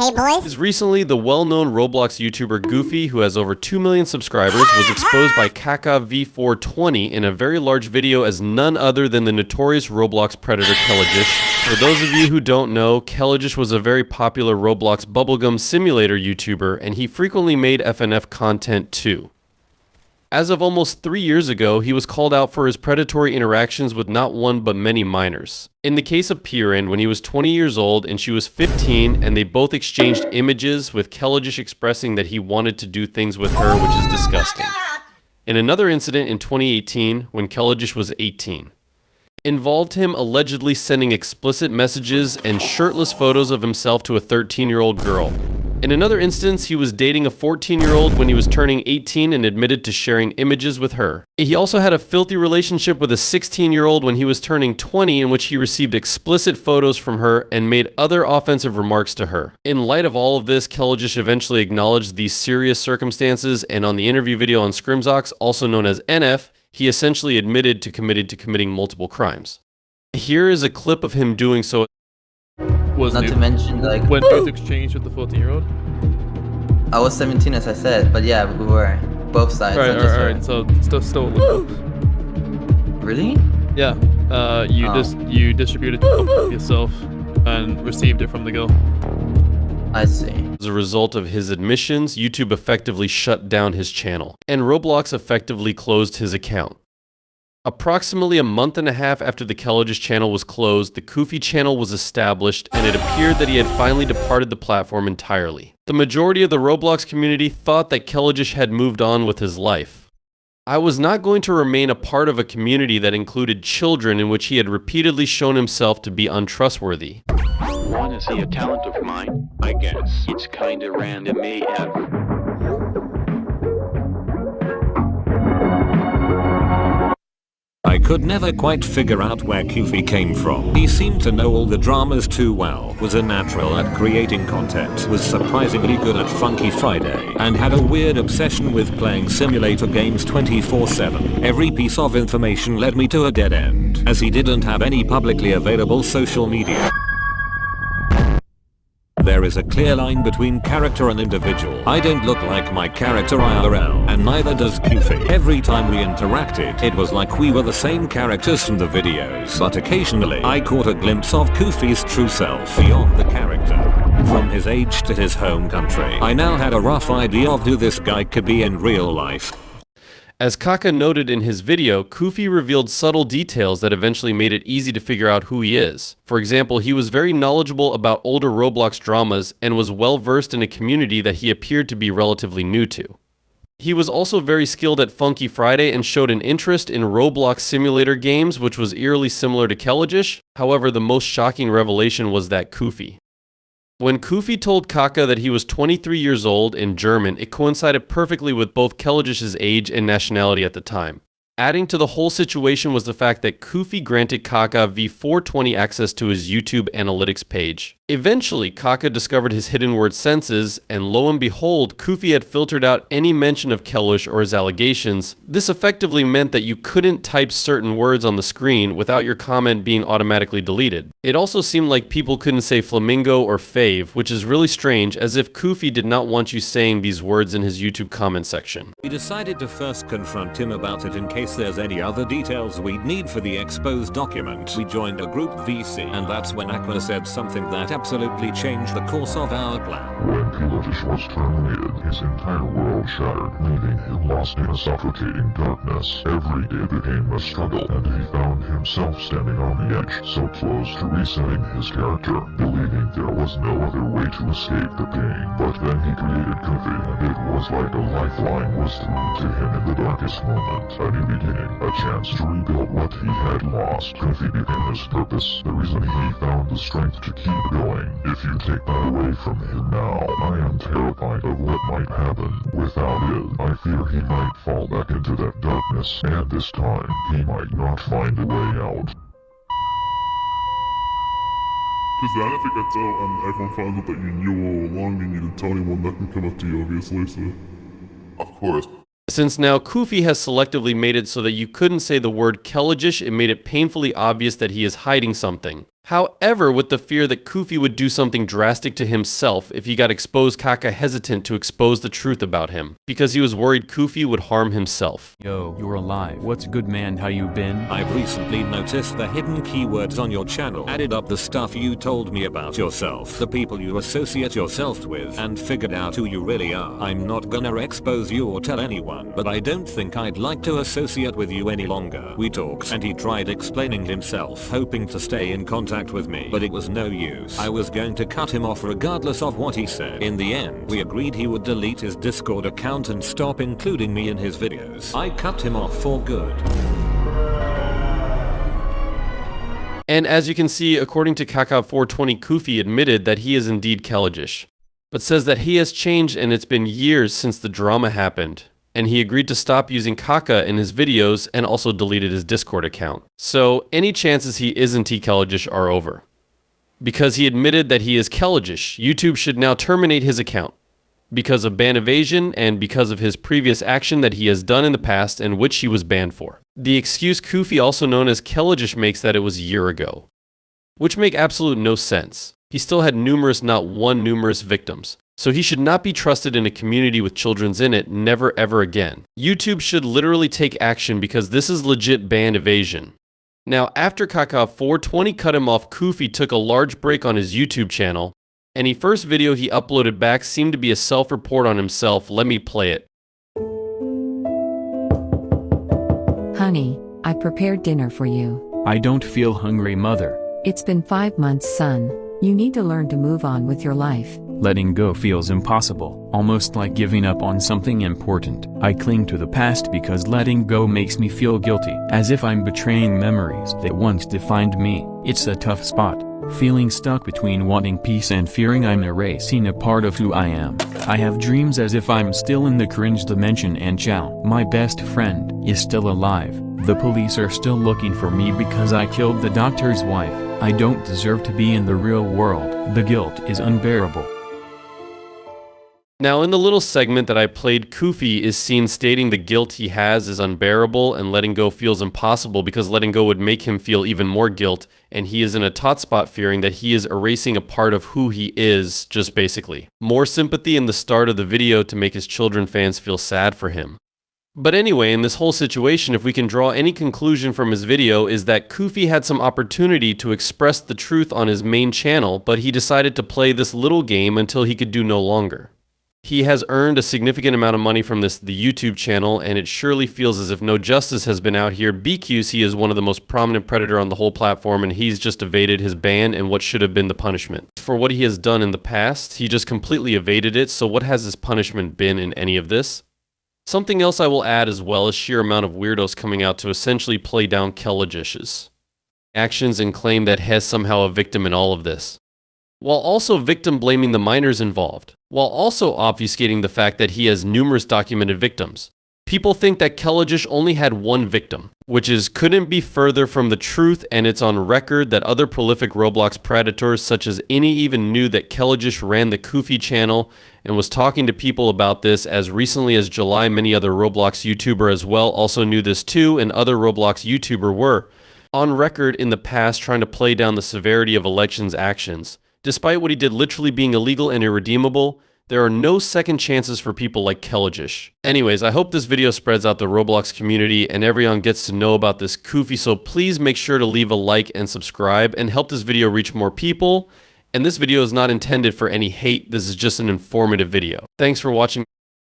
Okay, boys? Recently, the well-known Roblox YouTuber Goofy, who has over 2 million subscribers, was exposed by KakaV420 in a very large video as none other than the notorious Roblox predator Kelligish. For those of you who don't know, Kelligish was a very popular Roblox bubblegum simulator YouTuber, and he frequently made FNF content too. As of almost 3 years ago, he was called out for his predatory interactions with not one but many minors. In the case of Pirin, when he was 20 years old and she was 15, and they both exchanged images, with Kelligish expressing that he wanted to do things with her, which is disgusting. In another incident in 2018, when Kelligish was 18, involved him allegedly sending explicit messages and shirtless photos of himself to a 13-year-old girl. In another instance, he was dating a 14-year-old when he was turning 18 and admitted to sharing images with her. He also had a filthy relationship with a 16-year-old when he was turning 20, in which he received explicit photos from her and made other offensive remarks to her. In light of all of this, Kelligish eventually acknowledged these serious circumstances, and on the interview video on Scrimzox, also known as NF, he essentially admitted to committing multiple crimes. Here is a clip of him doing so. Not to mention, like, when both exchanged with the 14-year-old? I was 17 as I said, but yeah, we were both sides. Alright, so still Really? Yeah. You distributed yourself and received it from the girl. I see. As a result of his admissions, YouTube effectively shut down his channel, and Roblox effectively closed his account. Approximately a month and a half after the Kelligish channel was closed, the Koofy channel was established, and it appeared that he had finally departed the platform entirely. The majority of the Roblox community thought that Kelligish had moved on with his life. I was not going to remain a part of a community that included children in which he had repeatedly shown himself to be untrustworthy. Wanna see a talent of mine? I guess it's kinda random AF. I could never quite figure out where Koofy came from. He seemed to know all the dramas too well, was a natural at creating content, was surprisingly good at Funky Friday, and had a weird obsession with playing simulator games 24/7. Every piece of information led me to a dead end, as he didn't have any publicly available social media. There is a clear line between character and individual. I don't look like my character IRL, and neither does Koofy. Every time we interacted, it was like we were the same characters from the videos, but occasionally I caught a glimpse of Koofy's true self beyond the character. From his age to his home country, I now had a rough idea of who this guy could be in real life. As Kaka noted in his video, Koofy revealed subtle details that eventually made it easy to figure out who he is. For example, he was very knowledgeable about older Roblox dramas and was well versed in a community that he appeared to be relatively new to. He was also very skilled at Funky Friday and showed an interest in Roblox simulator games, which was eerily similar to Kelligish. However, the most shocking revelation was that Koofy. When Koofy told Kaka that he was 23 years old in German, it coincided perfectly with both Kellagish's age and nationality at the time. Adding to the whole situation was the fact that Koofy granted Kaka V420 access to his YouTube analytics page. Eventually, Kaka discovered his hidden word senses, and lo and behold, Koofy had filtered out any mention of Kelligish or his allegations. This effectively meant that you couldn't type certain words on the screen without your comment being automatically deleted. It also seemed like people couldn't say flamingo or fave, which is really strange, as if Koofy did not want you saying these words in his YouTube comment section. We decided to first confront him about it in case there's any other details we'd need for the exposed document. We joined a group VC, and that's when Aqua said something that absolutely changed the course of our plan. When Kelligish was terminated, his entire world shattered, leaving him lost in a suffocating darkness. Every day became a struggle, and he found himself standing on the edge, so close to resetting his character, believing there was no other way to escape the pain. But then he created Koofy, and it was like a lifeline was thrown to him in the darkest moment. A new beginning, a chance to rebuild what he had lost. Koofy became his purpose, the reason he found the strength to keep going. If you take that away from him now, I am terrified of what might happen. Without it, I fear he might fall back into that darkness, and this time, he might not find a way out. Because then if it gets out and everyone finds out that you knew all along, you need to tell anyone that can come up to you, obviously, so... Of course. Since now Koofy has selectively made it so that you couldn't say the word Kelligish, it made it painfully obvious that he is hiding something. However, with the fear that Koofy would do something drastic to himself if he got exposed, Kaka hesitant to expose the truth about him, because he was worried Koofy would harm himself. Yo, you're alive. What's good, man? How you been? I've recently noticed the hidden keywords on your channel. Added up the stuff you told me about yourself, the people you associate yourself with, and figured out who you really are. I'm not gonna expose you or tell anyone, but I don't think I'd like to associate with you any longer. We talked and he tried explaining himself, hoping to stay in contact with me, but it was no use. I was going to cut him off regardless of what he said. In the end, we agreed he would delete his Discord account and stop including me in his videos. I cut him off for good. And as you can see, according to Kaka420, Koofy admitted that he is indeed Kalajish, but says that he has changed and it's been years since the drama happened. And he agreed to stop using Kaka in his videos and also deleted his Discord account. So any chances he isn't Kalajish are over. Because he admitted that he is Kalajish, YouTube should now terminate his account because of ban evasion and because of his previous action that he has done in the past and which he was banned for. The excuse Koofy, also known as Kalajish, makes that it was a year ago, which make absolute no sense. He still had numerous victims. So he should not be trusted in a community with children's in it, never ever again. YouTube should literally take action because this is legit ban evasion. Now, after Kaka420 cut him off, Koofy took a large break on his YouTube channel. Any first video he uploaded back seemed to be a self-report on himself. Let me play it. Honey, I prepared dinner for you. I don't feel hungry, mother. It's been 5 months, son. You need to learn to move on with your life. Letting go feels impossible, almost like giving up on something important. I cling to the past because letting go makes me feel guilty, as if I'm betraying memories that once defined me. It's a tough spot, feeling stuck between wanting peace and fearing I'm erasing a part of who I am. I have dreams as if I'm still in the cringe dimension and Chow, my best friend, is still alive. The police are still looking for me because I killed the doctor's wife. I don't deserve to be in the real world. The guilt is unbearable. Now, in the little segment that I played, Koofy is seen stating the guilt he has is unbearable and letting go feels impossible because letting go would make him feel even more guilt, and he is in a tot spot fearing that he is erasing a part of who he is, just basically. More sympathy in the start of the video to make his children fans feel sad for him. But anyway, in this whole situation, if we can draw any conclusion from his video, is that Koofy had some opportunity to express the truth on his main channel, but he decided to play this little game until he could do no longer. He has earned a significant amount of money from the YouTube channel, and it surely feels as if no justice has been out here. BQs, he is one of the most prominent predator on the whole platform, and he's just evaded his ban and what should have been the punishment. For what he has done in the past, he just completely evaded it, so what has his punishment been in any of this? Something else I will add as well is sheer amount of weirdos coming out to essentially play down Kalajish's actions and claim that he is somehow a victim in all of this, while also victim blaming the minors involved, while also obfuscating the fact that he has numerous documented victims. People think that Kalajish only had one victim, which couldn't be further from the truth, and it's on record that other prolific Roblox predators such as Ini even knew that Kalajish ran the Koofy channel and was talking to people about this as recently as July. Many other Roblox YouTuber as well also knew this too, and other Roblox YouTuber were on record in the past trying to play down the severity of Election's actions. Despite what he did literally being illegal and irredeemable, there are no second chances for people like Kalajish. Anyways, I hope this video spreads out the Roblox community and everyone gets to know about this Koofy, so please make sure to leave a like and subscribe and help this video reach more people. And this video is not intended for any hate, this is just an informative video. Thanks for watching.